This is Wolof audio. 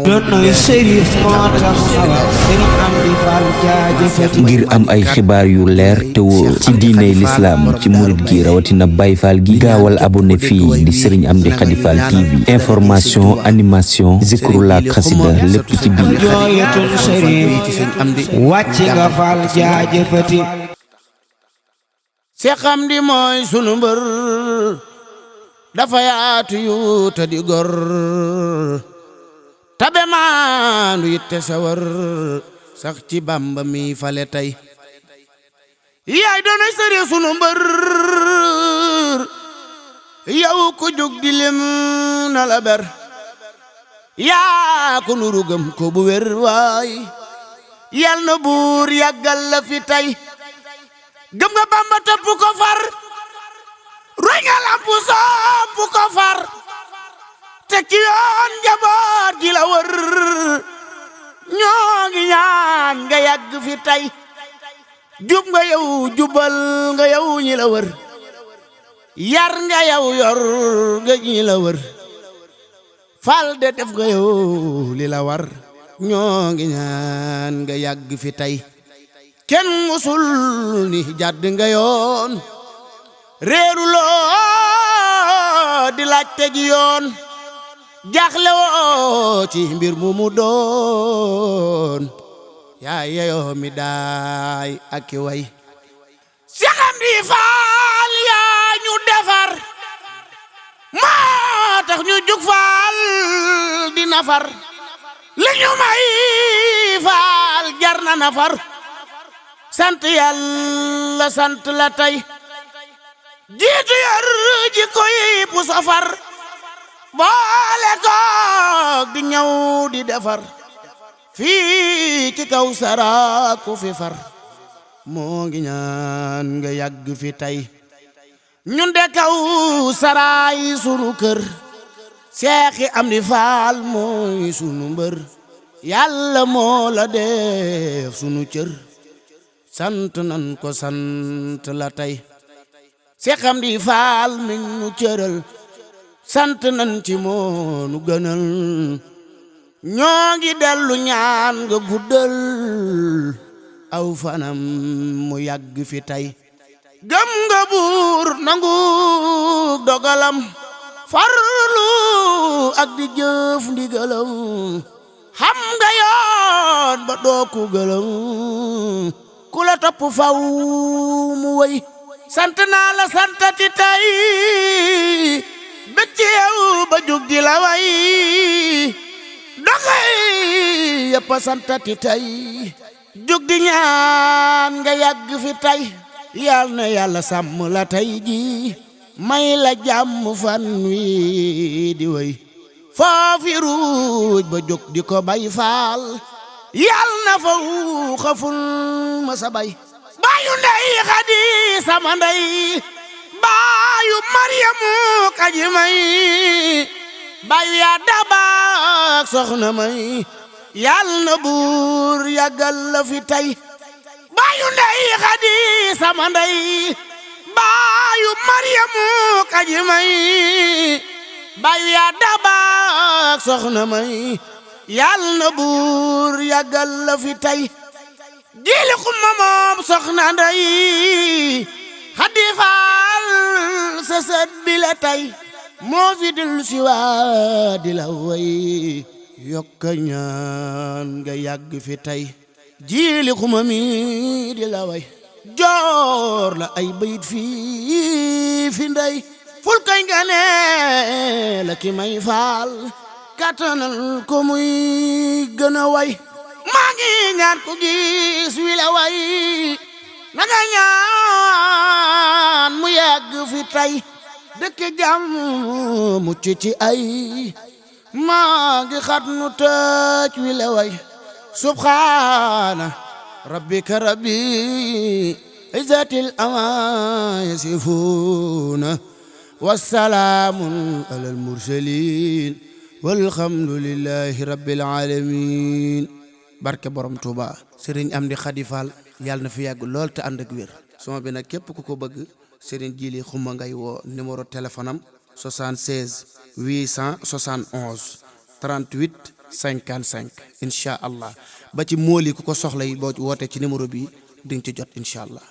doonay Sërif moo tax Sëriñ Amdi Fall jaajëfati ngir am ay xibaar yu leer te wóor ci diiney lislaam ci murit gi rawatina Baye Fall gi gaawal abonné fii di Sëriñ Amdi Khady Fall TV information animation zikrullah xasida lépp ci biir jooyatun Sërif wàcc nga Fall jaajëfati Seex Amdi mooy sunu mbër dafa yaatu yu te di gor tabe maandu yitte sawar sax ci Bamba mi fale tey yaay doonay Sëriif sunu mbër yow ku jug di lim na la ber yaa ko nuru gëm ko bu wér waay yal na buur yàggal la fi tey gëm nga Bamba topp ko far roy nga lampu sopp ko far te ki yoon njaboot gi la wër ñoo ngi ñaan nga yàgg fi tey jub nga yow jubal nga yow ñi la wër yar nga yow yor nga ñi la wër fal de def nga yow li la war ñoo ngi ñaan nga yàgg fi tey kenn musul ni jàdd nga yoon réeru loo di laajte gi yoon jaaxle woo ci mbir mu doon yaa yeyoo mi daay ak i way Seex Amdi Faal yaa ñu defar moo tax ñu jug Faal di nafar li ñu may Faal jar na nafar sant Yàlla sant la tey jiitu yor ji koy pu safar boole koog di ñëw di defar fii ci kaw sara ku fi far moo ngi ñaan nga yàgg fi tey ñun de kaw saraay sunu kër Seexi Amdi Faal mooy sunu mbër Yàlla moo la def sunu cër sant nan ko sant la tey Seex Amdi Faal mi ñu cëral sant nan ci moonu gënal ñoo ngi dellu ñaan nga guddal aw fanam mu yàgg fi tey gëm nga buur nangu dogalam farlu ak di jëf ndigalam xam nga yoon ba doo ku gëlam ku la topp faw mu wëy sant naa la santati tey bëcc yow ba jug di la way dogay yëpp santati tey jug di ñaan nga yàgg fi tey yal na Yàlla sàmm la tey ji may la jàmm fan wi di way foofi ruuj ba jug di ko bay Faal yal na fa xaful ma sa bay baayu ndey Xadi sama ndey baayu Maryamu kaji may baayu yaa dabaak soxna may yal na buur yàggal la fi tey baayu ndey Xadi sama ndey baayu Maryamu kaji may baayu yaa dabaak soxna may yal na buur yàggal la fi tey jiili xumma moom soxna ndey Xadi Faal sa sët bi la tey moo fi dellu si waa di la way yokka ñaan nga yàgg fi tey jiili xuma mi di la way joor la ay bayit fi ndey ful kay nga ne la ki may Faal kattanal ko muy gën a way maa ngi ñaan ko gis wi la way na nga ñaan mu yàgg fi tey dëkk jàmm mucc ci ay maa ngi xat nu tëj wi la way subhaana rabbika rabbi izzatil amaa yasifuuna wassalaamun alal mursaliin walhamdulillahi rabbil aalamiin barke borom Tuuba Sëriñ Amdi Khady Fall yàlla na fi yàgg lool te ànd ak wér sama bi nag képp ku ko bëgg Sëriñ Jili Xuma ngay woo numéro téléphone am 76 871 38 55 incha allah ba ci mool yi ku ko soxla yi boo wootee ci numéro bi di nga ci jot incha allah.